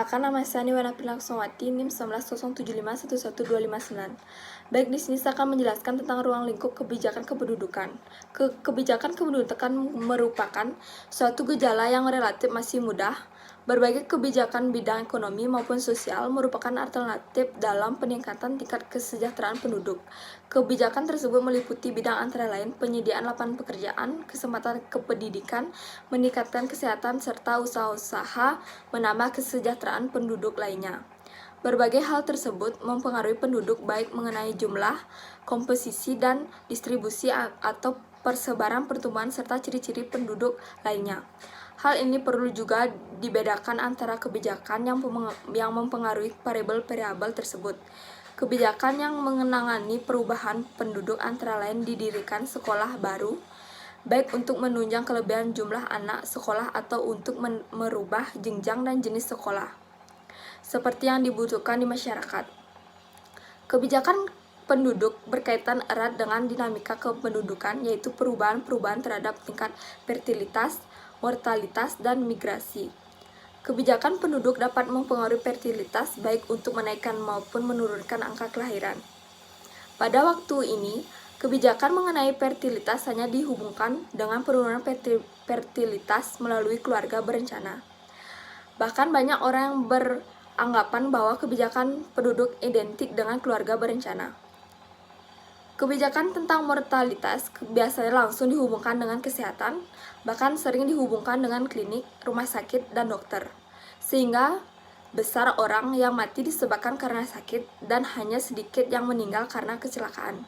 Perkenalkan, nama saya Niwana Pilaksawati, NIM 1907511259. Baik, di sini saya akan menjelaskan tentang ruang lingkup kebijakan kependudukan. Kebijakan kependudukan merupakan suatu gejala yang relatif masih mudah. Berbagai kebijakan bidang ekonomi maupun sosial merupakan alternatif dalam peningkatan tingkat kesejahteraan penduduk. Kebijakan tersebut meliputi bidang antara lain penyediaan lapangan pekerjaan, kesempatan kependidikan, meningkatkan kesehatan, serta usaha-usaha menambah kesejahteraan penduduk lainnya. Berbagai hal tersebut mempengaruhi penduduk baik mengenai jumlah, komposisi, dan distribusi atau persebaran pertumbuhan serta ciri-ciri penduduk lainnya. Hal ini perlu juga dibedakan antara kebijakan yang mempengaruhi variabel-variabel tersebut. Kebijakan yang mengenangani perubahan penduduk antara lain didirikan sekolah baru, baik untuk menunjang kelebihan jumlah anak sekolah atau untuk merubah jenjang dan jenis sekolah, seperti yang dibutuhkan di masyarakat. Kebijakan penduduk berkaitan erat dengan dinamika kependudukan, yaitu perubahan-perubahan terhadap tingkat fertilitas, mortalitas, dan migrasi. Kebijakan penduduk dapat mempengaruhi fertilitas baik untuk menaikkan maupun menurunkan angka kelahiran. Pada waktu ini, kebijakan mengenai fertilitas hanya dihubungkan dengan penurunan fertilitas melalui keluarga berencana. Bahkan banyak orang yang beranggapan bahwa kebijakan penduduk identik dengan keluarga berencana. Kebijakan tentang mortalitas biasanya langsung dihubungkan dengan kesehatan, bahkan sering dihubungkan dengan klinik, rumah sakit, dan dokter. Sehingga besar orang yang mati disebabkan karena sakit dan hanya sedikit yang meninggal karena kecelakaan.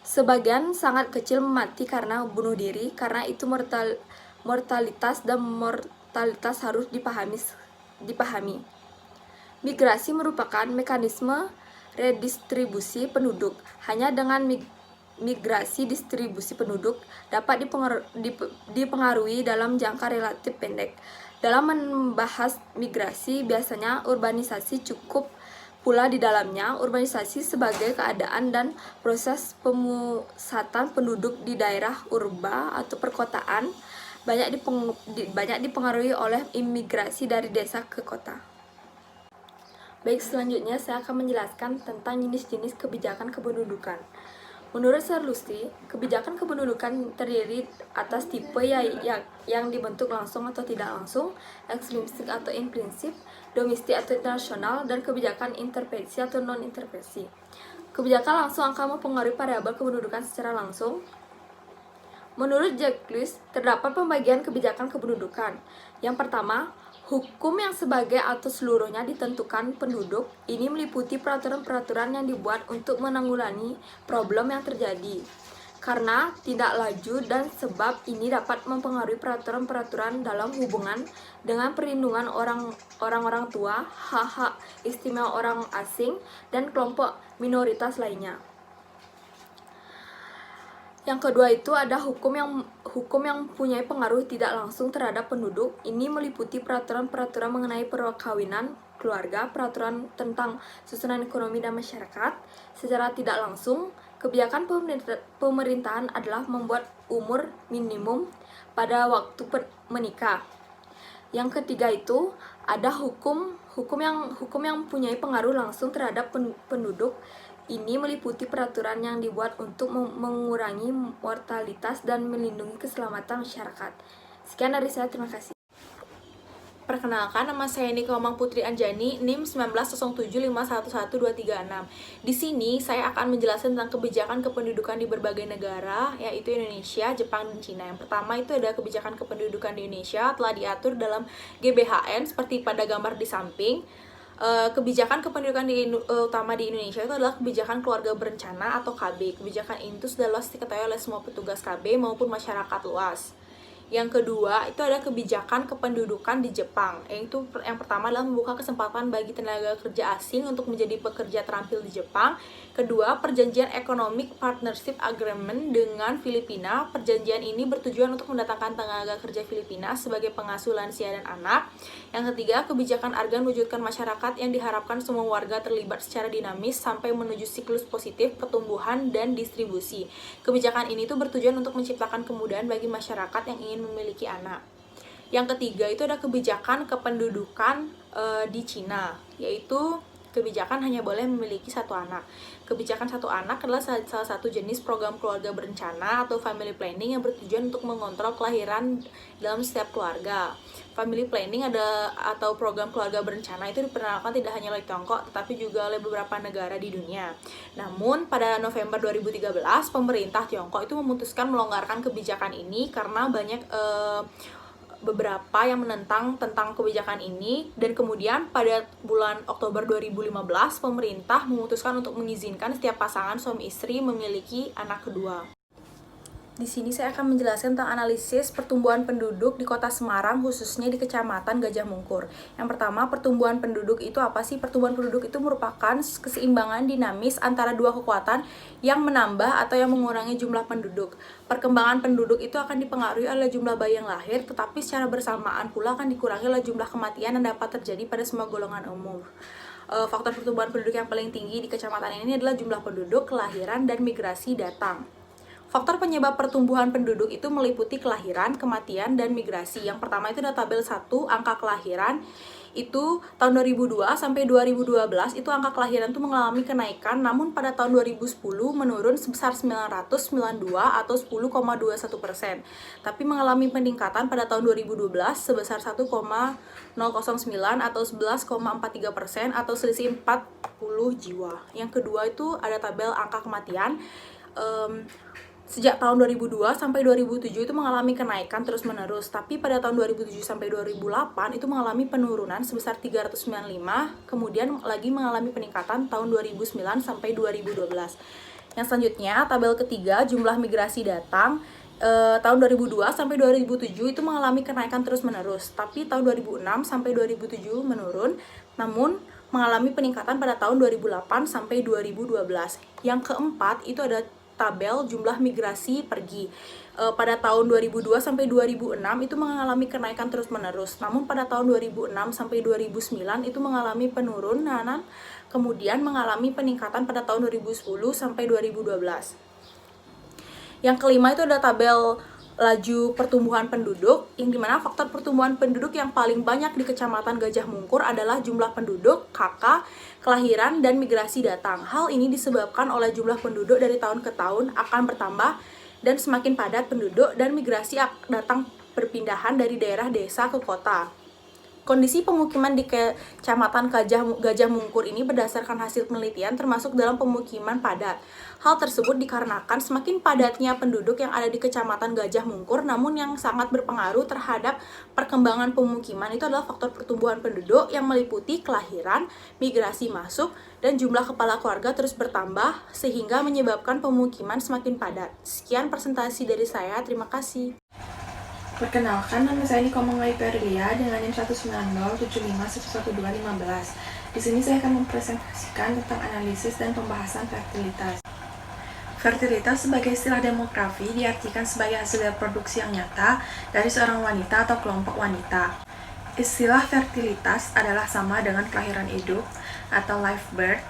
Sebagian sangat kecil mati karena bunuh diri, karena itu mortalitas harus dipahami. Migrasi merupakan mekanisme redistribusi penduduk. Hanya dengan migrasi distribusi penduduk dapat dipengaruhi dalam jangka relatif pendek. Dalam membahas migrasi, biasanya urbanisasi cukup pula di dalamnya. Urbanisasi sebagai keadaan dan proses pemusatan penduduk di daerah urba atau perkotaan banyak dipengaruhi oleh imigrasi dari desa ke kota. Baik, selanjutnya saya akan menjelaskan tentang jenis-jenis kebijakan kependudukan. Menurut Sarlusti, kebijakan kependudukan terdiri atas tipe yang dibentuk langsung atau tidak langsung, eksplisit atau implisit, domestik atau internasional, dan kebijakan intervensi atau non-intervensi. Kebijakan langsung akan mempengaruhi variabel kependudukan secara langsung. Menurut Jacques, terdapat pembagian kebijakan kependudukan. Yang pertama, hukum yang sebagai atau seluruhnya ditentukan penduduk. Ini meliputi peraturan-peraturan yang dibuat untuk menanggulangi problem yang terjadi. Karena tidak laju dan sebab ini dapat mempengaruhi peraturan-peraturan dalam hubungan dengan perlindungan orang-orang tua, hak-hak istimewa orang asing, dan kelompok minoritas lainnya. Yang kedua itu ada hukum yang punya pengaruh tidak langsung terhadap penduduk. Ini meliputi peraturan-peraturan mengenai perkawinan, keluarga, peraturan tentang susunan ekonomi dan masyarakat. Secara tidak langsung, kebijakan pemerintahan adalah membuat umur minimum pada waktu menikah. Yang ketiga itu ada hukum yang punya pengaruh langsung terhadap penduduk. Ini meliputi peraturan yang dibuat untuk mengurangi mortalitas dan melindungi keselamatan masyarakat. Sekian dari saya, terima kasih. Perkenalkan, nama saya Nika Omang Putri Anjani, NIM 1907511236. Di sini saya akan menjelaskan tentang kebijakan kependudukan di berbagai negara, yaitu Indonesia, Jepang, dan Cina. Yang pertama itu ada kebijakan kependudukan di Indonesia, telah diatur dalam GBHN seperti pada gambar di samping. Kebijakan kependudukan utama di Indonesia itu adalah kebijakan keluarga berencana atau KB. Kebijakan ini sudah luas diketahui oleh semua petugas KB maupun masyarakat luas. Yang kedua, itu ada kebijakan kependudukan di Jepang. Yaitu yang pertama adalah membuka kesempatan bagi tenaga kerja asing untuk menjadi pekerja terampil di Jepang. Kedua, perjanjian Economic Partnership Agreement dengan Filipina. Perjanjian ini bertujuan untuk mendatangkan tenaga kerja Filipina sebagai pengasuh lansia dan anak. Yang ketiga, kebijakan agar mewujudkan masyarakat yang diharapkan semua warga terlibat secara dinamis sampai menuju siklus positif pertumbuhan dan distribusi. Kebijakan ini tuh bertujuan untuk menciptakan kemudahan bagi masyarakat yang ingin memiliki anak. Yang ketiga itu ada kebijakan kependudukan di Cina, yaitu kebijakan hanya boleh memiliki satu anak. Kebijakan satu anak adalah salah satu jenis program keluarga berencana atau family planning yang bertujuan untuk mengontrol kelahiran dalam setiap keluarga. Family planning atau program keluarga berencana itu diperkenalkan tidak hanya oleh Tiongkok, tetapi juga oleh beberapa negara di dunia. Namun, pada November 2013, pemerintah Tiongkok itu memutuskan melonggarkan kebijakan ini karena banyak beberapa yang menentang tentang kebijakan ini, dan kemudian pada bulan Oktober 2015 pemerintah memutuskan untuk mengizinkan setiap pasangan suami istri memiliki anak kedua. Di sini saya akan menjelaskan tentang analisis pertumbuhan penduduk di Kota Semarang, khususnya di Kecamatan Gajah Mungkur. Yang pertama, pertumbuhan penduduk itu apa sih? Pertumbuhan penduduk itu merupakan keseimbangan dinamis antara dua kekuatan yang menambah atau yang mengurangi jumlah penduduk. Perkembangan penduduk itu akan dipengaruhi oleh jumlah bayi yang lahir, tetapi secara bersamaan pula akan dikurangi oleh jumlah kematian yang dapat terjadi pada semua golongan umur. Faktor pertumbuhan penduduk yang paling tinggi di kecamatan ini adalah jumlah penduduk, kelahiran, dan migrasi datang. Faktor penyebab pertumbuhan penduduk itu meliputi kelahiran, kematian, dan migrasi. Yang pertama itu ada tabel 1, angka kelahiran. Itu tahun 2002 sampai 2012 itu angka kelahiran itu mengalami kenaikan, namun pada tahun 2010 menurun sebesar 992 atau 10,21%. Tapi mengalami peningkatan pada tahun 2012 sebesar 1,009 atau 11,43% atau selisih 40 jiwa. Yang kedua itu ada tabel angka kematian. Sejak tahun 2002 sampai 2007 itu mengalami kenaikan terus-menerus, tapi pada tahun 2007 sampai 2008 itu mengalami penurunan sebesar 395, kemudian lagi mengalami peningkatan tahun 2009 sampai 2012. Yang selanjutnya, tabel ketiga, jumlah migrasi datang. Tahun 2002 sampai 2007 itu mengalami kenaikan terus-menerus, tapi tahun 2006 sampai 2007 menurun, namun mengalami peningkatan pada tahun 2008 sampai 2012. Yang keempat, itu ada tabel jumlah migrasi pergi. Pada tahun 2002 sampai 2006 itu mengalami kenaikan terus-menerus. Namun pada tahun 2006 sampai 2009 itu mengalami penurunan, kemudian mengalami peningkatan pada tahun 2010 sampai 2012. Yang kelima itu ada tabel laju pertumbuhan penduduk, yang dimana faktor pertumbuhan penduduk yang paling banyak di Kecamatan Gajah Mungkur adalah jumlah penduduk, KK, kelahiran, dan migrasi datang. Hal ini disebabkan oleh jumlah penduduk dari tahun ke tahun akan bertambah dan semakin padat penduduk, dan migrasi datang perpindahan dari daerah desa ke kota. Kondisi pemukiman di Kecamatan Gajah Mungkur ini berdasarkan hasil penelitian termasuk dalam pemukiman padat. Hal tersebut dikarenakan semakin padatnya penduduk yang ada di Kecamatan Gajah Mungkur, namun yang sangat berpengaruh terhadap perkembangan pemukiman itu adalah faktor pertumbuhan penduduk yang meliputi kelahiran, migrasi masuk, dan jumlah kepala keluarga terus bertambah sehingga menyebabkan pemukiman semakin padat. Sekian presentasi dari saya, terima kasih. Perkenalkan, nama saya Niko Manggai Perlia dengan NIM 19075111215. Di sini saya akan mempresentasikan tentang analisis dan pembahasan fertilitas. Fertilitas sebagai istilah demografi diartikan sebagai hasil reproduksi yang nyata dari seorang wanita atau kelompok wanita. Istilah fertilitas adalah sama dengan kelahiran hidup atau live birth,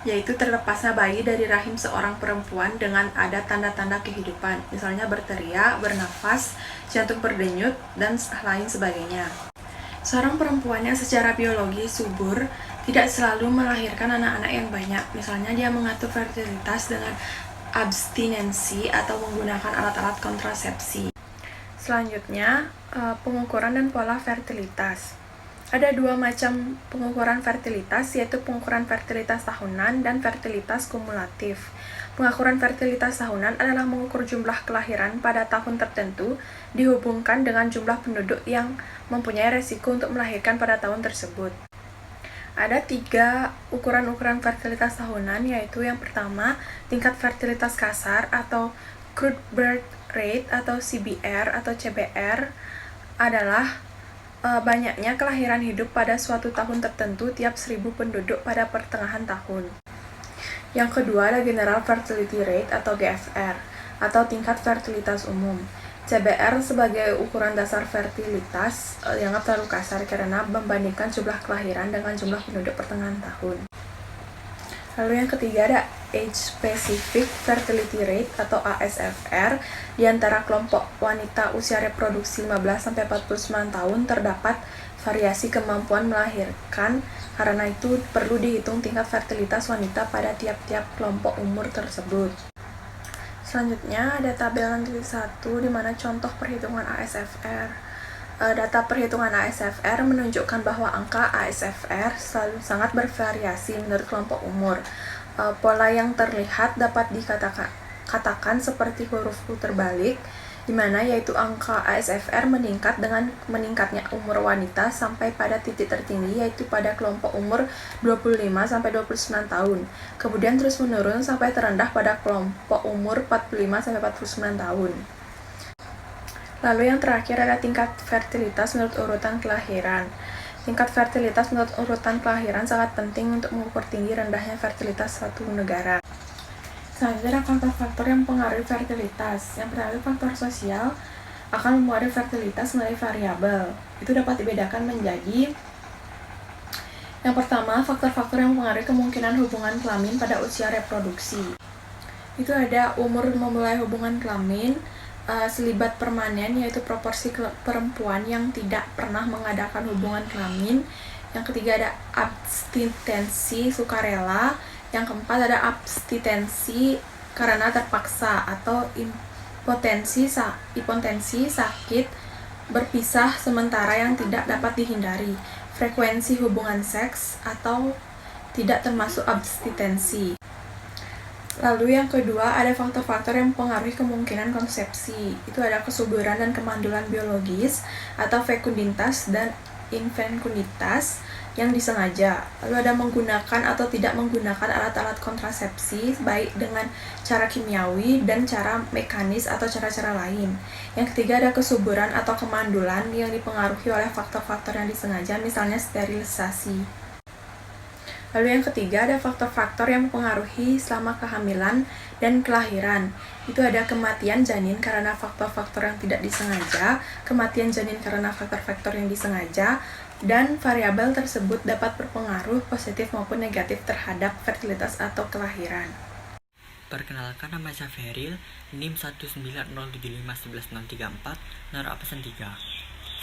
yaitu terlepasnya bayi dari rahim seorang perempuan dengan ada tanda-tanda kehidupan, misalnya berteriak, bernafas, jantung berdenyut, dan lain sebagainya. Seorang perempuan yang secara biologi subur tidak selalu melahirkan anak-anak yang banyak, misalnya dia mengatur fertilitas dengan abstinensi atau menggunakan alat-alat kontrasepsi. Selanjutnya, pengukuran dan pola fertilitas. Ada dua macam pengukuran fertilitas, yaitu pengukuran fertilitas tahunan dan fertilitas kumulatif. Pengukuran fertilitas tahunan adalah mengukur jumlah kelahiran pada tahun tertentu dihubungkan dengan jumlah penduduk yang mempunyai resiko untuk melahirkan pada tahun tersebut. Ada 3 ukuran-ukuran fertilitas tahunan, yaitu yang pertama, tingkat fertilitas kasar atau crude birth rate atau CBR atau CBR adalah banyaknya kelahiran hidup pada suatu tahun tertentu tiap 1000 penduduk pada pertengahan tahun. Yang kedua ada General Fertility Rate atau GFR atau tingkat fertilitas umum. CBR sebagai ukuran dasar fertilitas dianggap terlalu kasar karena membandingkan jumlah kelahiran dengan jumlah penduduk pertengahan tahun. Lalu yang ketiga ada Age Specific Fertility Rate atau ASFR. Di antara kelompok wanita usia reproduksi 15-49 tahun terdapat variasi kemampuan melahirkan, karena itu perlu dihitung tingkat fertilitas wanita pada tiap-tiap kelompok umur tersebut. Selanjutnya ada tabel 6.1 di mana contoh perhitungan ASFR. Data perhitungan ASFR menunjukkan bahwa angka ASFR selalu sangat bervariasi menurut kelompok umur. Pola yang terlihat dapat dikatakan seperti huruf U terbalik, di mana yaitu angka ASFR meningkat dengan meningkatnya umur wanita sampai pada titik tertinggi yaitu pada kelompok umur 25-29 tahun. Kemudian terus menurun sampai terendah pada kelompok umur 45-49 tahun. Lalu yang terakhir ada tingkat fertilitas menurut urutan kelahiran. Tingkat fertilitas menurut urutan kelahiran sangat penting untuk mengukur tinggi rendahnya fertilitas suatu negara. Selanjutnya ada faktor-faktor yang mempengaruhi fertilitas. Yang pertama, faktor sosial akan mempengaruhi fertilitas melalui variabel. Itu dapat dibedakan menjadi yang pertama, faktor-faktor yang mempengaruhi kemungkinan hubungan kelamin pada usia reproduksi. Itu ada umur memulai hubungan kelamin, selibat permanen yaitu proporsi perempuan yang tidak pernah mengadakan hubungan kelamin. Yang ketiga ada abstinensi sukarela. Yang keempat ada abstinensi karena terpaksa atau impotensi sakit berpisah sementara yang tidak dapat dihindari. Frekuensi hubungan seks atau tidak termasuk abstinensi. Lalu yang kedua ada faktor-faktor yang mempengaruhi kemungkinan konsepsi. Itu ada kesuburan dan kemandulan biologis atau fekunditas dan infekunditas yang disengaja. Lalu ada menggunakan atau tidak menggunakan alat-alat kontrasepsi baik dengan cara kimiawi dan cara mekanis atau cara-cara lain. Yang ketiga ada kesuburan atau kemandulan yang dipengaruhi oleh faktor-faktor yang disengaja, misalnya sterilisasi. Lalu yang ketiga ada faktor-faktor yang mempengaruhi selama kehamilan dan kelahiran. Itu ada kematian janin karena faktor-faktor yang tidak disengaja, kematian janin karena faktor-faktor yang disengaja, dan variabel tersebut dapat berpengaruh positif maupun negatif terhadap fertilitas atau kelahiran. Perkenalkan, nama saya Feril, NIM 19075111034, nomor absen 3.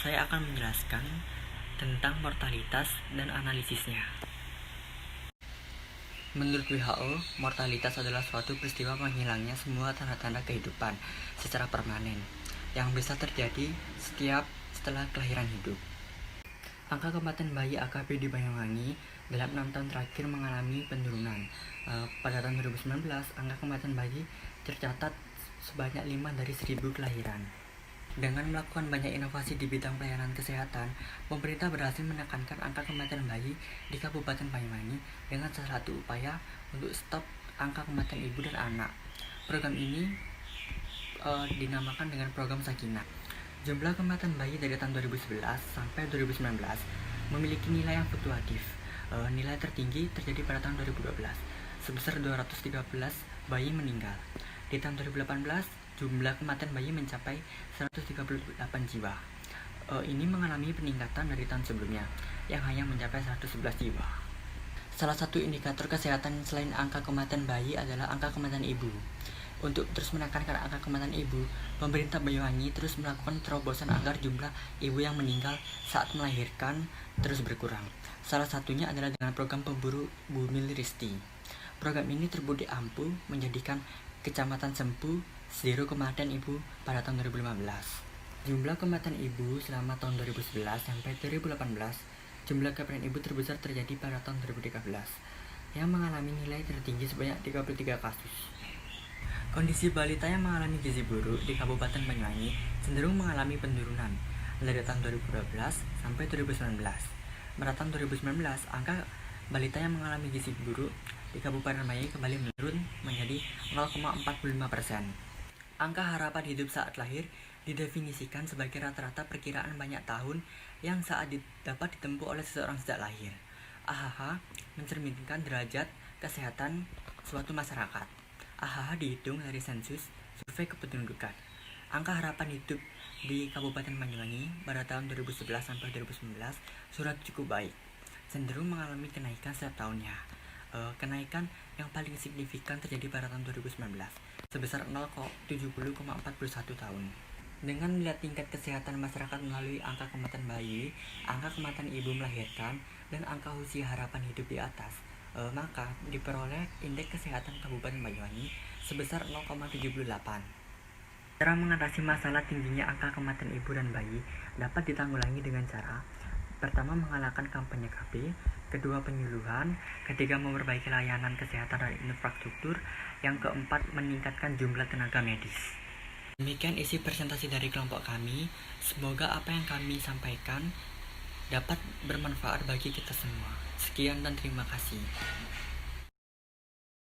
Saya akan menjelaskan tentang mortalitas dan analisisnya. Menurut WHO, mortalitas adalah suatu peristiwa menghilangnya semua tanda-tanda kehidupan secara permanen yang bisa terjadi setelah kelahiran hidup. Angka kematian bayi AKP di Banyuwangi dalam 6 tahun terakhir mengalami penurunan. Pada tahun 2019, angka kematian bayi tercatat sebanyak 5 dari 1.000 kelahiran. Dengan melakukan banyak inovasi di bidang pelayanan kesehatan, pemerintah berhasil menekankan angka kematian bayi di Kabupaten Banyuwangi dengan salah satu upaya untuk stop angka kematian ibu dan anak. Program ini dinamakan dengan program Sakinah. Jumlah kematian bayi dari tahun 2011 sampai 2019 memiliki nilai yang fluktuatif. Nilai tertinggi terjadi pada tahun 2012, sebesar 213 bayi meninggal. Di tahun 2018, jumlah kematian bayi mencapai 138 jiwa. Ini mengalami peningkatan dari tahun sebelumnya, yang hanya mencapai 111 jiwa. Salah satu indikator kesehatan selain angka kematian bayi adalah angka kematian ibu. Untuk terus menekankan angka kematian ibu, pemerintah Banyuwangi terus melakukan terobosan agar jumlah ibu yang meninggal saat melahirkan terus berkurang. Salah satunya adalah dengan program Pemburu Bumil Risti. Program ini terbukti ampuh menjadikan Kecamatan Sempu zero kematian ibu pada tahun 2015. Jumlah kematian ibu selama tahun 2011 sampai 2018, jumlah kematian ibu terbesar terjadi pada tahun 2013, yang mengalami nilai tertinggi sebanyak 33 kasus. Kondisi balita yang mengalami gizi buruk di Kabupaten Banyuwangi cenderung mengalami penurunan dari tahun 2012 sampai 2019. Pada tahun 2019, angka balita yang mengalami gizi buruk di Kabupaten Banyuwangi kembali menurun menjadi 0,45%. Angka harapan hidup saat lahir didefinisikan sebagai rata-rata perkiraan banyak tahun yang dapat ditempuh oleh seseorang sejak lahir. AHH mencerminkan derajat kesehatan suatu masyarakat. AHH dihitung dari sensus survei kependudukan. Angka harapan hidup di Kabupaten Banyuwangi pada tahun 2011 sampai 2019 sudah cukup baik, cenderung mengalami kenaikan setiap tahunnya. Kenaikan yang paling signifikan terjadi pada tahun 2019 sebesar 0,70,41 tahun. Dengan melihat tingkat kesehatan masyarakat melalui angka kematian bayi, angka kematian ibu melahirkan, dan angka usia harapan hidup di atas, maka diperoleh indeks kesehatan Kabupaten Banyuwangi sebesar 0,78. Cara mengatasi masalah tingginya angka kematian ibu dan bayi dapat ditanggulangi dengan cara: pertama, mengalahkan kampanye KB; kedua, penyuluhan; ketiga, memperbaiki layanan kesehatan dan infrastruktur; yang keempat, meningkatkan jumlah tenaga medis. Demikian isi presentasi dari kelompok kami. Semoga apa yang kami sampaikan dapat bermanfaat bagi kita semua. Sekian dan terima kasih.